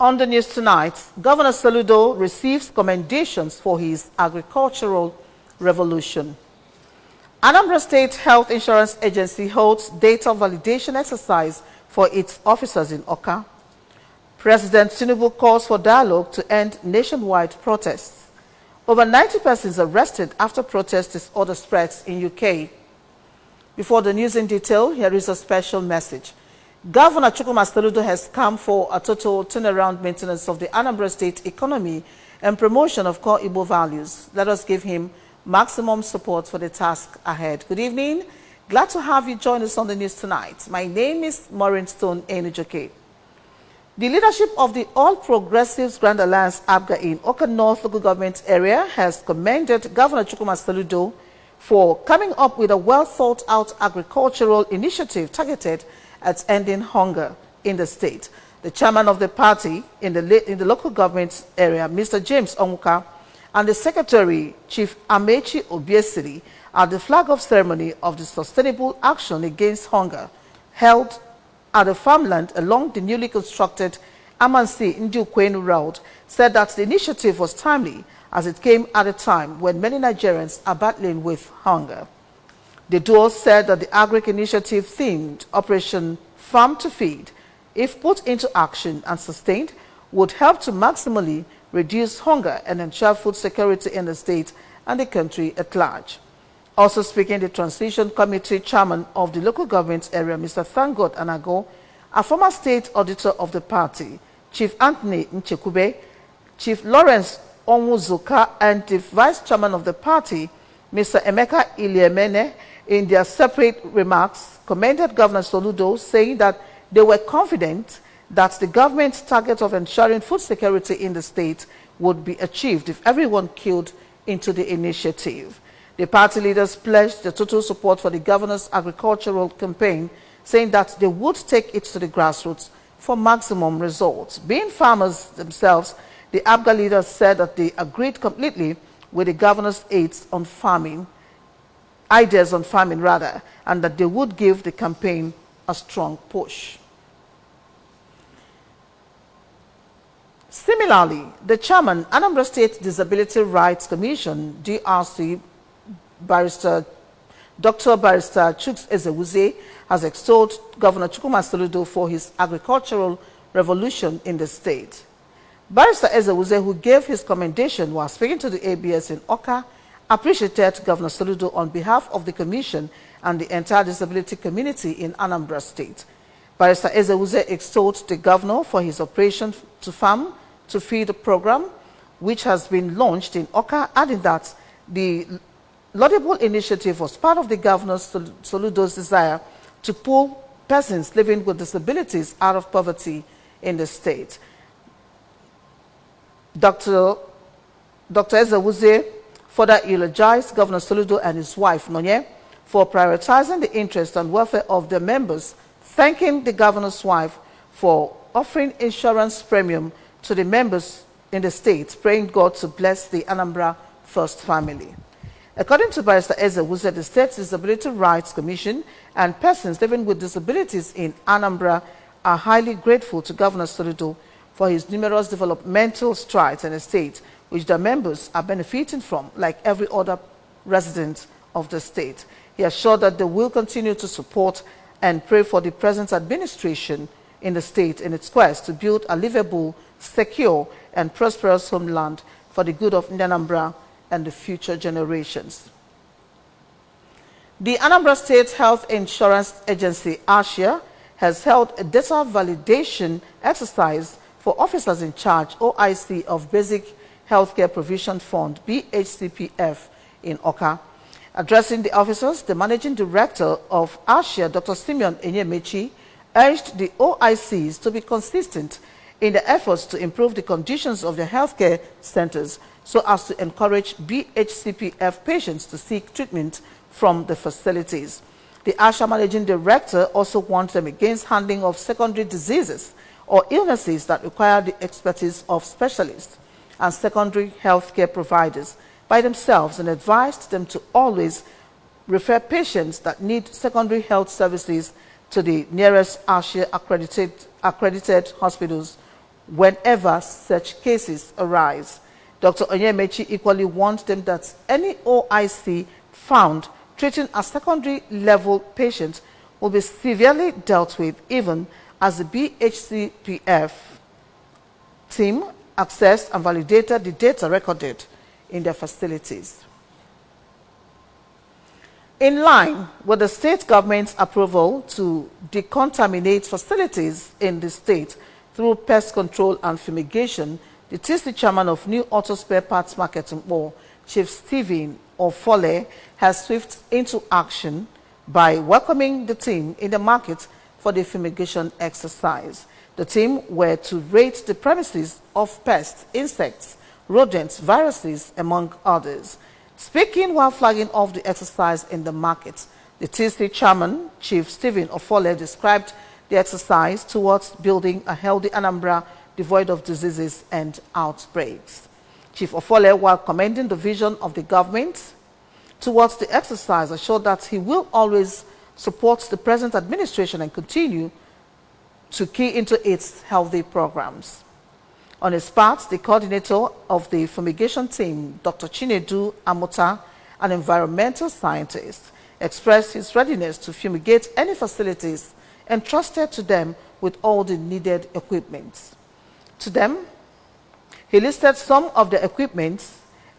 On the news tonight, Governor Soludo receives commendations for his agricultural revolution. Anambra State Health Insurance Agency holds data validation exercise for its officers in Awka. President Tinubu calls for dialogue to end nationwide protests. Over 90 persons arrested after protest disorder spreads in UK. Before the news in detail, here is a special message. Governor Chukwuma Soludo has come for a total turnaround maintenance of the Anambra State economy and promotion of core Igbo values. Let us give him maximum support for the task ahead. Good evening. Glad to have you join us on the news tonight. My name is Maureen Stone Enujoke. The leadership of the All Progressives Grand Alliance ABGA in Awka North local government area has commended Governor Chukwuma Soludo for coming up with a well-thought-out agricultural initiative targeted at ending hunger in the state. The chairman of the party in the local government area, Mr. James Onwuka, and the secretary, Chief Amechi Obiesiri, at the flag-off ceremony of the Sustainable Action Against Hunger held at the farmland along the newly constructed Amansi Ndiukwenu Road, said that the initiative was timely as it came at a time when many Nigerians are battling with hunger. The duo said that the agric initiative themed Operation Farm to Feed, if put into action and sustained, would help to maximally reduce hunger and ensure food security in the state and the country at large. Also speaking, the Transition Committee chairman of the local government area, Mr. Thangod Anago, a former state auditor of the party, Chief Anthony Nchekube, Chief Lawrence Onwuzuka, and the vice chairman of the party, Mr. Emeka Iliemene, in their separate remarks, commended Governor Soludo, saying that they were confident that the government's target of ensuring food security in the state would be achieved if everyone keyed into the initiative. The party leaders pledged the total support for the governor's agricultural campaign, saying that they would take it to the grassroots for maximum results. Being farmers themselves, the ABGA leaders said that they agreed completely with the governor's ideas on farming, and that they would give the campaign a strong push. Similarly, the chairman, Anambra State Disability Rights Commission, DRC, Dr. Barrister Chuks Ezewuze, has extolled Governor Chukwuma Soludo for his agricultural revolution in the state. Barrister Ezewuze, who gave his commendation while speaking to the ABS in Awka, appreciated Governor Soludo on behalf of the Commission and the entire disability community in Anambra State. Barrister Ezewuze extolled the governor for his Operation to Farm to Feed program, which has been launched in Awka, adding that the laudable initiative was part of the Governor Soludo's desire to pull persons living with disabilities out of poverty in the state. Dr. Ezewuze further eulogized Governor Soludo and his wife, Nonye, for prioritizing the interest and welfare of their members, thanking the governor's wife for offering insurance premium to the members in the state, praying God to bless the Anambra First family. According to Barrister Ezewuze, the State's Disability Rights Commission and persons living with disabilities in Anambra are highly grateful to Governor Soludo for his numerous developmental strides in the state, which their members are benefiting from, like every other resident of the state. He assured that they will continue to support and pray for the present administration in the state in its quest to build a livable, secure, and prosperous homeland for the good of Anambra and the future generations. The Anambra State Health Insurance Agency, Asha, has held a data validation exercise for officers in charge, OIC, of Basic Healthcare Provision Fund, BHCPF, in Awka. Addressing the officers, the managing director of Asha, Dr. Simeon Enyemechi, urged the OICs to be consistent in their efforts to improve the conditions of their healthcare centers so as to encourage BHCPF patients to seek treatment from the facilities. The Asha managing director also warned them against handling of secondary diseases or illnesses that require the expertise of specialists and secondary healthcare providers by themselves, and advised them to always refer patients that need secondary health services to the nearest Asha accredited hospitals whenever such cases arise. Dr. Onyemechi equally warned them that any OIC found treating a secondary level patient will be severely dealt with, even as the BHCPF team accessed and validated the data recorded in their facilities. In line with the state government's approval to decontaminate facilities in the state through pest control and fumigation, the TC chairman of New Auto Spare Parts Market in Bo, Chief Stephen Ofole, has swift into action by welcoming the team in the market for the fumigation exercise. The team were to rate the premises of pests, insects, rodents, viruses, among others. Speaking while flagging off the exercise in the market, the TC chairman, Chief Stephen Ofole, described the exercise towards building a healthy Anambra devoid of diseases and outbreaks. Chief Ofole, while commending the vision of the government towards the exercise, assured that he will always support the present administration and continue to key into its healthy programs. On his part, the coordinator of the fumigation team, Dr. Chinedu Amuta, an environmental scientist, expressed his readiness to fumigate any facilities entrusted to them with all the needed equipment. To them, he listed some of the equipment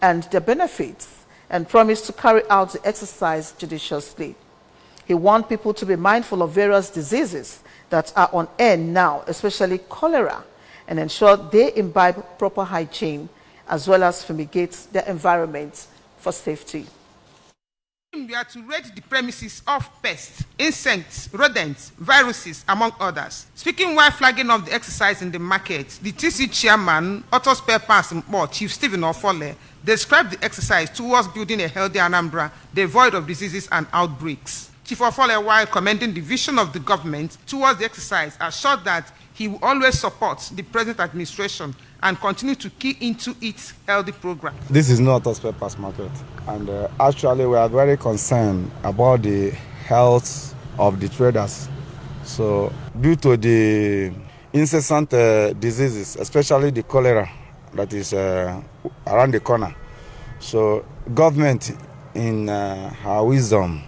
and their benefits and promised to carry out the exercise judiciously. He warned people to be mindful of various diseases that are on air now, especially cholera, and ensure they imbibe proper hygiene as well as fumigate their environment for safety. We are to rate the premises of pests, insects, rodents, viruses, among others. Speaking while flagging off the exercise in the market, the TC chairman, Auto Spare Parts Board, Chief Stephen Ofole, described the exercise towards building a healthy Anambra devoid of diseases and outbreaks. Chief Ofole, while commending the vision of the government towards the exercise, assured that he will always support the present administration and continue to key into its healthy program. This is not a spare parts market, and actually we are very concerned about the health of the traders. So due to the incessant diseases, especially the cholera that is around the corner, so government in her wisdom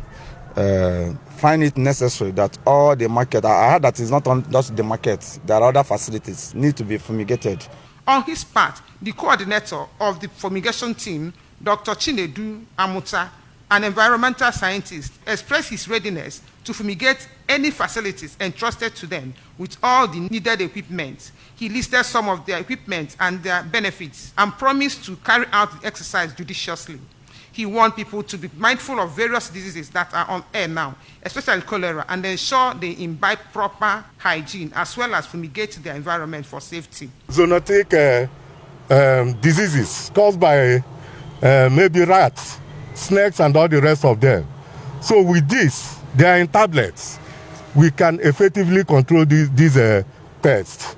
find it necessary that all the market, I heard that it's not on just the market, there are other facilities need to be fumigated. On his part, the coordinator of the fumigation team, Dr. Chinedu Amuta, an environmental scientist, expressed his readiness to fumigate any facilities entrusted to them with all the needed equipment. He listed some of their equipment and their benefits and promised to carry out the exercise judiciously. He warned people to be mindful of various diseases that are on air now, especially cholera, and ensure they imbibe proper hygiene as well as fumigate their environment for safety. Zoonotic diseases caused by maybe rats, snakes, and all the rest of them. So with this, they are in tablets. We can effectively control these pests.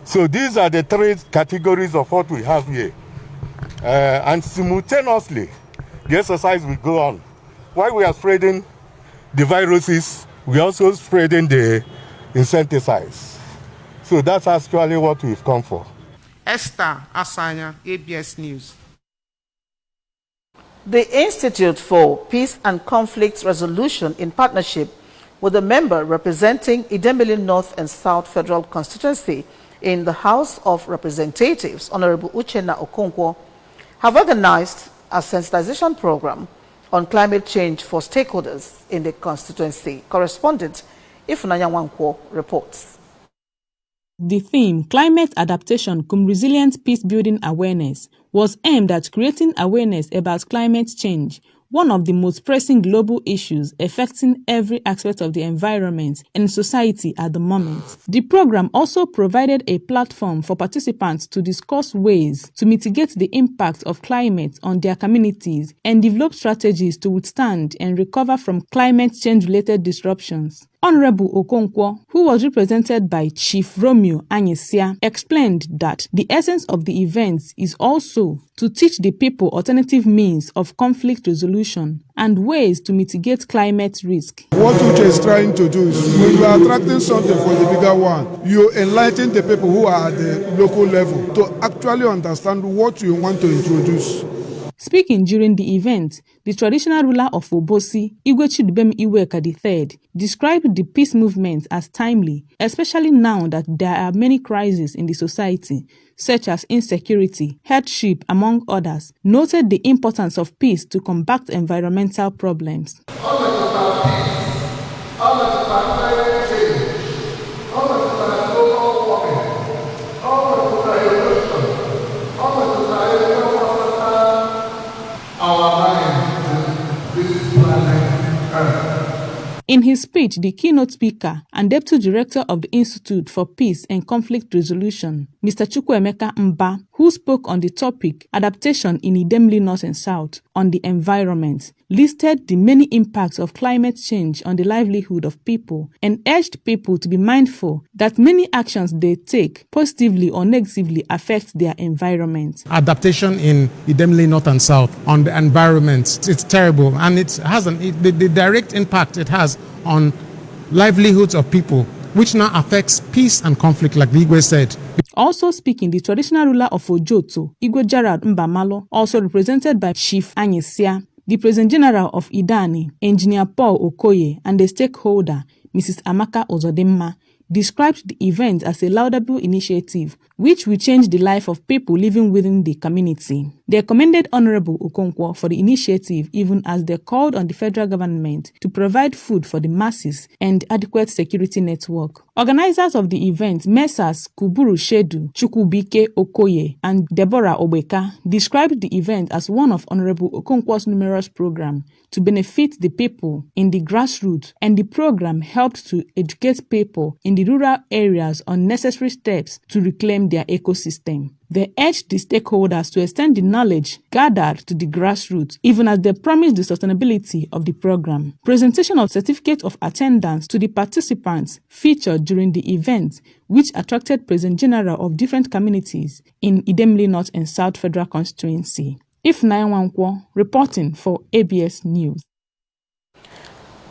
So these are the three categories of what we have here. And simultaneously, the exercise will go on. While we are spreading the viruses, we are also spreading the insecticides. So that's actually what we've come for. Esther Asanya, ABS News. The Institute for Peace and Conflict Resolution, in partnership with a member representing Idemili North and South Federal Constituency in the House of Representatives, Honorable Uchenna Okonkwo, have organized a sensitization program on climate change for stakeholders in the constituency. Correspondent Ifunanya Wankwo reports. The theme, Climate Adaptation cum Resilient Peace-Building Awareness, was aimed at creating awareness about climate change, one of the most pressing global issues affecting every aspect of the environment and society at the moment. The program also provided a platform for participants to discuss ways to mitigate the impact of climate on their communities and develop strategies to withstand and recover from climate change-related disruptions. Honorable Okonkwo, who was represented by Chief Romeo Anyisia, explained that the essence of the event is also to teach the people alternative means of conflict resolution and ways to mitigate climate risk. What Uche is trying to do is, when you are attracting something for the bigger one, you enlighten the people who are at the local level to actually understand what you want to introduce. Speaking during the event, the traditional ruler of Obosi, Igwe Chidubem Iweka III, described the peace movement as timely, especially now that there are many crises in the society, such as insecurity, hardship, among others, noted the importance of peace to combat environmental problems. In his speech, the keynote speaker and deputy director of the Institute for Peace and Conflict Resolution, Mr. Chukwuemeka Mba, who spoke on the topic Adaptation in Idemili North and South on the environment, listed the many impacts of climate change on the livelihood of people and urged people to be mindful that many actions they take positively or negatively affect their environment. Adaptation in Idemili North and South on the environment, it's terrible, and it has the direct impact it has on livelihoods of people, which now affects peace and conflict, like the Igwe said. Also speaking, the traditional ruler of Ojoto, Igwe Gerald Mbamalo, also represented by Chief Anyisia, the President General of Idani, Engineer Paul Okoye, and the stakeholder, Mrs. Amaka Ozodimma, described the event as a laudable initiative which will change the life of people living within the community. They commended Honorable Okonkwo for the initiative, even as they called on the federal government to provide food for the masses and adequate security network. Organizers of the event, Messrs. Kuburu Shedu, Chukwubike Okoye, and Deborah Obeka, described the event as one of Honorable Okonkwo's numerous programs to benefit the people in the grassroots, and the program helped to educate people in the rural areas on necessary steps to reclaim their ecosystem. They urged the stakeholders to extend the knowledge gathered to the grassroots, even as they promised the sustainability of the program. Presentation of certificate of attendance to the participants featured during the event, which attracted President General of different communities in Idemili North and South Federal Constituency. Ifnayawankwo, reporting for ABS News.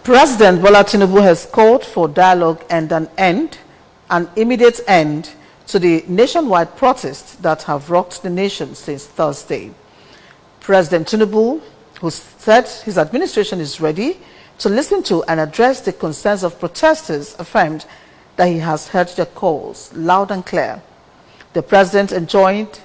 President Bola Tinubu has called for dialogue and an immediate end to the nationwide protests that have rocked the nation since Thursday. President Tinubu, who said his administration is ready to listen to and address the concerns of protesters, affirmed that he has heard their calls loud and clear. The president enjoined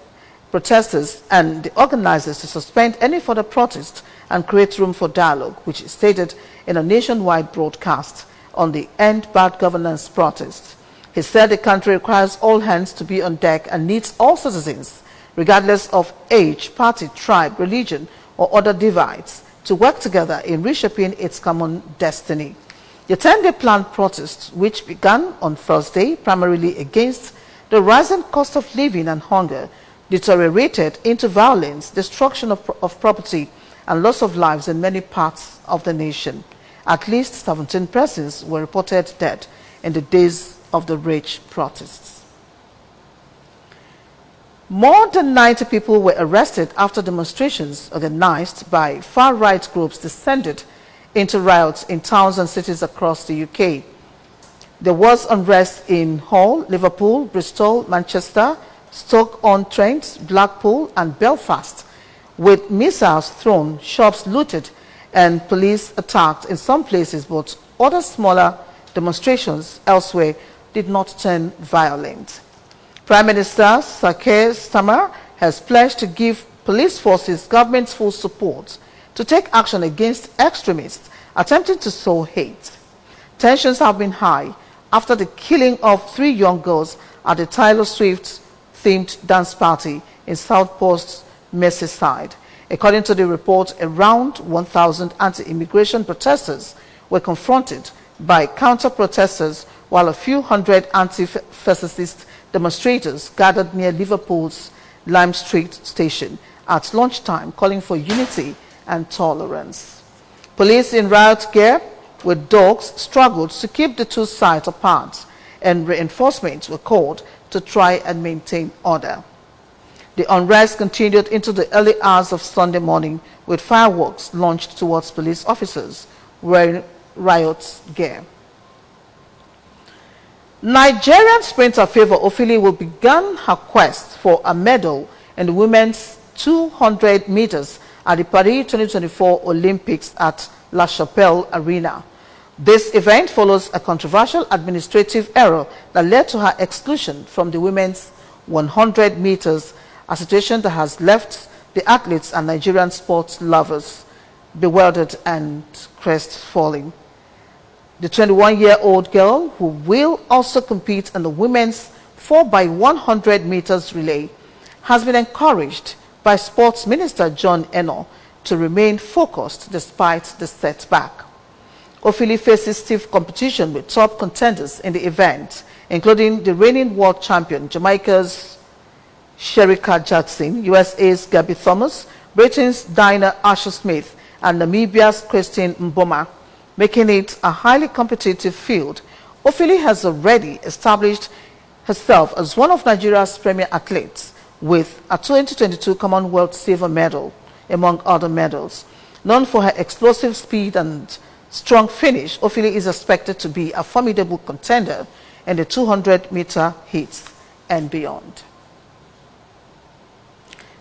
protesters and the organizers to suspend any further protest and create room for dialogue, which is stated in a nationwide broadcast on the End Bad Governance protest. He said the country requires all hands to be on deck and needs all citizens, regardless of age, party, tribe, religion, or other divides, to work together in reshaping its common destiny. The 10-day planned protest, which began on Thursday, primarily against the rising cost of living and hunger, deteriorated into violence, destruction of property, and loss of lives in many parts of the nation. At least 17 persons were reported dead in the days of the rage protests. More than 90 people were arrested after demonstrations organized by far-right groups descended into riots in towns and cities across the UK. There was unrest in Hull, Liverpool, Bristol, Manchester, Stoke-on-Trent, Blackpool and Belfast, with missiles thrown, shops looted and police attacked in some places, but other smaller demonstrations elsewhere did not turn violent. Prime Minister Sir Keir Starmer has pledged to give police forces government's full support to take action against extremists attempting to sow hate. Tensions have been high after the killing of 3 young girls at the Taylor Swift-themed dance party in Southport's Merseyside. According to the report, around 1,000 anti-immigration protesters were confronted by counter-protesters, while a few hundred anti-fascist demonstrators gathered near Liverpool's Lime Street station at lunchtime, calling for unity and tolerance. Police in riot gear with dogs struggled to keep the two sides apart, and reinforcements were called to try and maintain order. The unrest continued into the early hours of Sunday morning with fireworks launched towards police officers wearing riot gear. Nigerian Sprinter Favour Ofili will begin her quest for a medal in the women's 200 meters at the Paris 2024 Olympics at La Chapelle Arena. This event follows a controversial administrative error that led to her exclusion from the women's 100 meters, a situation that has left the athletes and Nigerian sports lovers bewildered and crestfallen. The 21-year-old girl, who will also compete in the women's 4x100 meters relay, has been encouraged by Sports Minister John Eno to remain focused despite the setback. Ofili faces stiff competition with top contenders in the event, including the reigning world champion Jamaica's Sherika Jackson, USA's Gabby Thomas, Britain's Dinah Asha Smith, and Namibia's Christine Mboma, making it a highly competitive field. Ofili has already established herself as one of Nigeria's premier athletes with a 2022 Commonwealth silver medal, among other medals. Known for her explosive speed and strong finish, Ofili is expected to be a formidable contender in the 200-meter heats and beyond.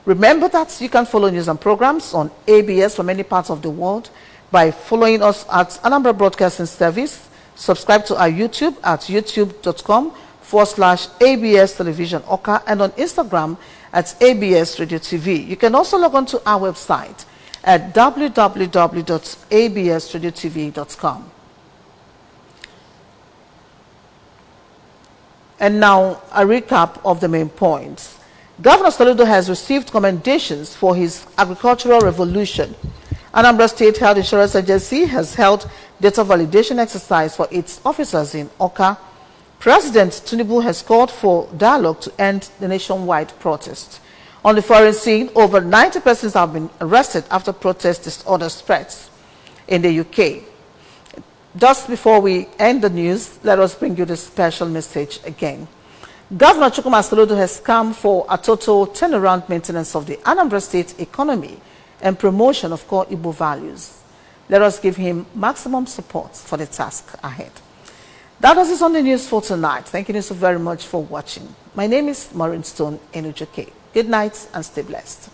Remember that you can follow news and programs on ABS from many parts of the world by following us at Anambra Broadcasting Service. Subscribe to our YouTube at youtube.com/ABS Television Oka, and on Instagram at ABS Radio TV. You can also log on to our website at www.absradiotv.com. And now a recap of the main points. Governor Soludo has received commendations for his agricultural revolution. Anambra State Health Insurance Agency has held data validation exercise for its officers in Oka. President Tinubu has called for dialogue to end the nationwide protest. On the foreign scene, over 90 persons have been arrested after protest disorder spreads in the UK. Just before we end the news, let us bring you this special message again. Governor Chukwuma Soludo has come for a total turnaround maintenance of the Anambra State economy and promotion of core Igbo values. Let us give him maximum support for the task ahead. That was it on the news for tonight. Thank you so very much for watching. My name is Maureen Stone Enujoke. Good night and stay blessed.